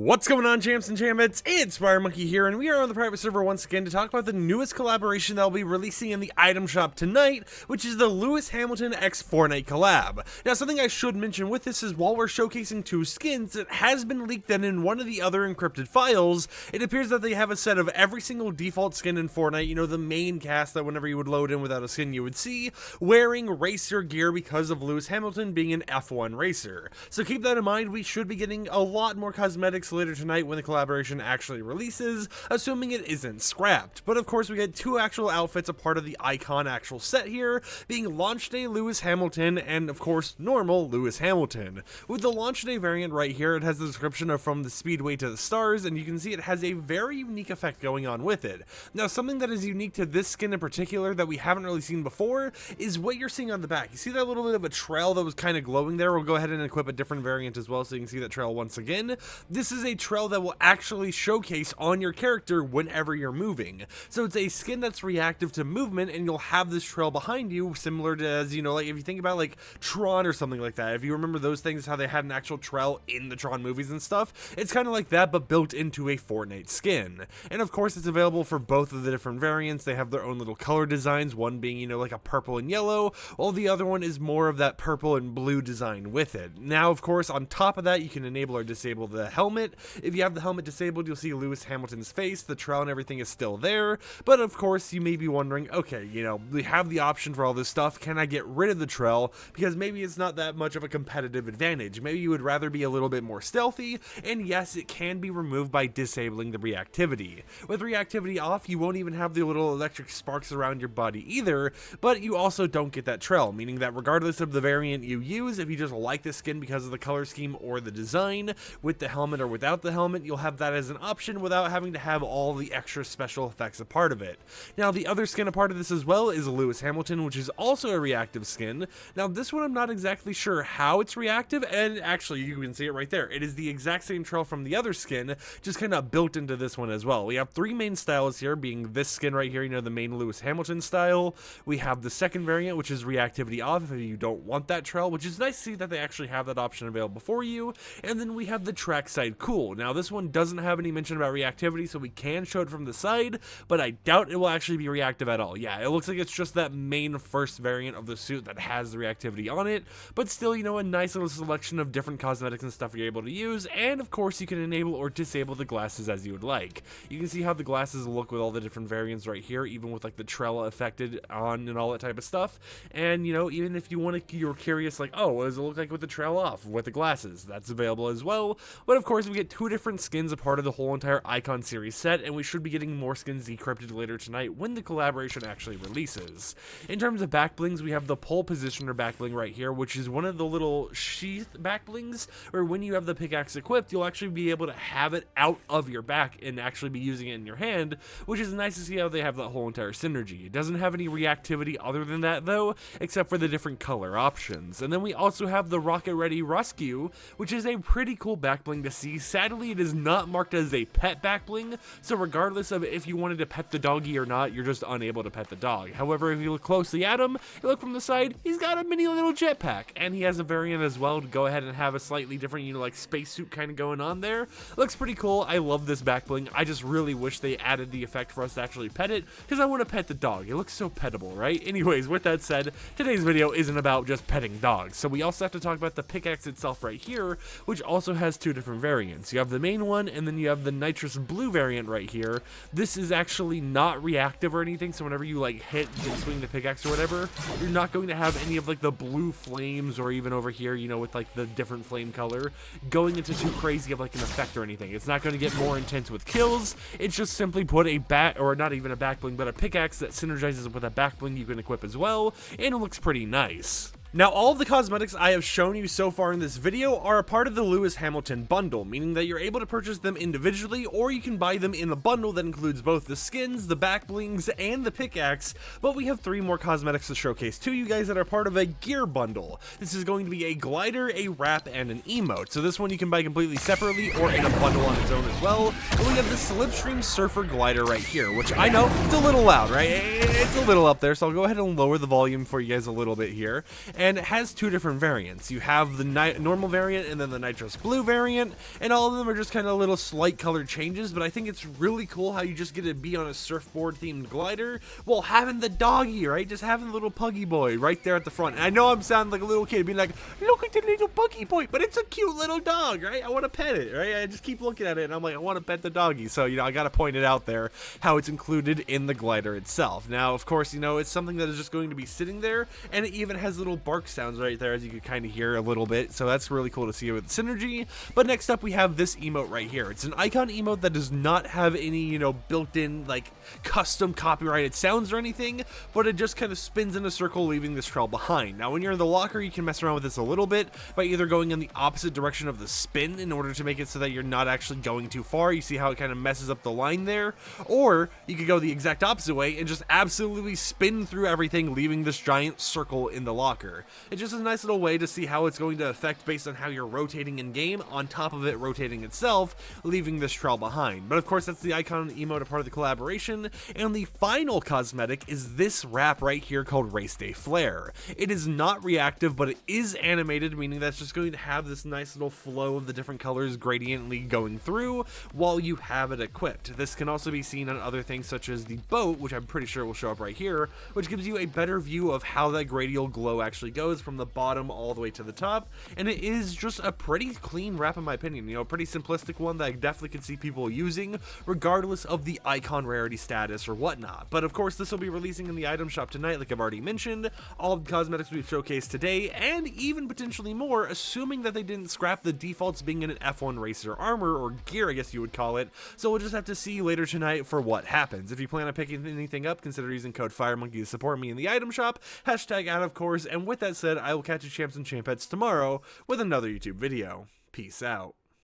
What's going on, champs and champions? It's FireMonkey here, and we are on the private server once again to talk about the newest collaboration that will be releasing in the item shop tonight, which is the Lewis Hamilton x Fortnite collab. Now, something I should mention with this is while we're showcasing two skins, it has been leaked that in one of the other encrypted files, it appears that they have a set of every single default skin in Fortnite, you know, the main cast that whenever you would load in without a skin you would see, wearing racer gear because of Lewis Hamilton being an F1 racer. So keep that in mind, we should be getting a lot more cosmetics later tonight when the collaboration actually releases, assuming it isn't scrapped. But of course we get two actual outfits, a part of the icon actual set here, being launch day Lewis Hamilton and of course normal Lewis Hamilton. With the launch day variant right here, it has the description of from the speedway to the stars, and you can see it has a very unique effect going on with it. Now, something that is unique to this skin in particular that we haven't really seen before is what you're seeing on the back. You see that little bit of a trail that was kind of glowing there? We'll go ahead and equip a different variant as well so you can see that trail once again. This is a trail that will actually showcase on your character whenever you're moving. So it's a skin that's reactive to movement, and you'll have this trail behind you, similar to, as you know, like if you think about like Tron or something like that. If you remember those things, how they had an actual trail in the Tron movies and stuff, it's kind of like that but built into a Fortnite skin. And of course it's available for both of the different variants. They have their own little color designs, one being, you know, like a purple and yellow, while the other one is more of that purple and blue design with it. Now, of course, on top of that, you can enable or disable the helmet. If you have the helmet disabled, you'll see Lewis Hamilton's face, the trail and everything is still there, but of course you may be wondering, okay, you know, we have the option for all this stuff, can I get rid of the trail? Because maybe it's not that much of a competitive advantage. Maybe you would rather be a little bit more stealthy, and yes, it can be removed by disabling the reactivity. With reactivity off, you won't even have the little electric sparks around your body either, but you also don't get that trail, meaning that regardless of the variant you use, if you just like the skin because of the color scheme or the design, with the helmet or without the helmet, you'll have that as an option without having to have all the extra special effects a part of it. Now, the other skin a part of this as well is Lewis Hamilton, which is also a reactive skin. Now, this one I'm not exactly sure how it's reactive, and actually you can see it right there. It is the exact same trail from the other skin, just kind of built into this one as well. We have three main styles here, being this skin right here, you know, the main Lewis Hamilton style. We have the second variant, which is reactivity off if you don't want that trail, which is nice to see that they actually have that option available for you. And then we have the trackside cool. Now, this one doesn't have any mention about reactivity, so we can show it from the side, but I doubt it will actually be reactive at all. Yeah, it looks like it's just that main first variant of the suit that has the reactivity on it, but still, you know, a nice little selection of different cosmetics and stuff you're able to use, and of course you can enable or disable the glasses as you would like. You can see how the glasses look with all the different variants right here, even with like the trail affected on and all that type of stuff. And you know, even if you're curious, like, oh, what does it look like with the trail off with the glasses, that's available as well. But of course we get two different skins a part of the whole entire icon series set, and we should be getting more skins decrypted later tonight when the collaboration actually releases. In terms of back blings, we have the pole positioner back bling right here, which is one of the little sheath back blings where when you have the pickaxe equipped, you'll actually be able to have it out of your back and actually be using it in your hand, which is nice to see how they have that whole entire synergy. It doesn't have any reactivity other than that though, except for the different color options. And then we also have the Rocket Ready Rescue, which is a pretty cool back bling to see. Sadly, it is not marked as a pet back bling, so regardless of if you wanted to pet the doggy or not, you're just unable to pet the dog. However, if you look closely at him, you look from the side, he's got a mini little jetpack, and he has a variant as well to go ahead and have a slightly different, you know, like spacesuit kind of going on there. Looks pretty cool. I love this back bling. I just really wish they added the effect for us to actually pet it, because I want to pet the dog. It looks so pettable, right? Anyways, with that said, today's video isn't about just petting dogs, so we also have to talk about the pickaxe itself right here, which also has two different variants. You have the main one, and then you have the nitrous blue variant right here. This is actually not reactive or anything, so whenever you like hit and swing the pickaxe or whatever, you're not going to have any of like the blue flames, or even over here, you know, with like the different flame color going into too crazy of like an effect or anything. It's not going to get more intense with kills. It's just simply put a bat, or not even a back bling, but a pickaxe that synergizes with a back bling you can equip as well, and it looks pretty nice. Now, all of the cosmetics I have shown you so far in this video are a part of the Lewis Hamilton bundle, meaning that you're able to purchase them individually, or you can buy them in the bundle that includes both the skins, the back blings, and the pickaxe. But we have three more cosmetics to showcase to you guys that are part of a gear bundle. This is going to be a glider, a wrap, and an emote. So this one you can buy completely separately or in a bundle on its own as well. And we have the Slipstream Surfer glider right here, which I know it's a little loud, right? It's a little up there, so I'll go ahead and lower the volume for you guys a little bit here. and it has two different variants. You have the normal variant and then the nitrous blue variant, and all of them are just kind of little slight color changes, but I think it's really cool how you just get to be on a surfboard themed glider while having the doggy, right? Just having the little puggy boy right there at the front. And I know I'm sounding like a little kid being like, look at the little puggy boy, but it's a cute little dog, right? I want to pet it, right? I just keep looking at it and I'm like, I want to pet the doggy. So, I got to point it out there how it's included in the glider itself. Now, of course, it's something that is just going to be sitting there, and it even has little bark sounds right there, as you can kind of hear a little bit. So that's really cool to see with synergy. But next up, we have this emote right here. It's an icon emote that does not have any, built-in, like, custom copyrighted sounds or anything, but it just kind of spins in a circle, leaving this trail behind. Now, when you're in the locker, you can mess around with this a little bit by either going in the opposite direction of the spin in order to make it so that you're not actually going too far. You see how it kind of messes up the line there? Or you could go the exact opposite way and just absolutely spin through everything, leaving this giant circle in the locker. It's just a nice little way to see how it's going to affect based on how you're rotating in game, on top of it rotating itself, leaving this trail behind. But of course, that's the icon emote, a part of the collaboration. And the final cosmetic is this wrap right here called Race Day Flare. It is not reactive, but it is animated, meaning that's just going to have this nice little flow of the different colors gradiently going through while you have it equipped. This can also be seen on other things such as the boat, which I'm pretty sure will show up right here, which gives you a better view of how that gradial glow actually goes from the bottom all the way to the top. And it is just a pretty clean wrap in my opinion, a pretty simplistic one that I definitely can see people using regardless of the icon rarity status or whatnot. But of course, this will be releasing in the item shop tonight, like I've already mentioned. All of the cosmetics we've showcased today, and even potentially more, assuming that they didn't scrap the defaults being in an F1 racer armor, or gear I guess you would call it. So we'll just have to see later tonight for what happens. If you plan on picking anything up, consider using code FireMonkey to support me in the item shop, hashtag ad of course, and with that said, I will catch you champs and champettes tomorrow with another YouTube video. Peace out.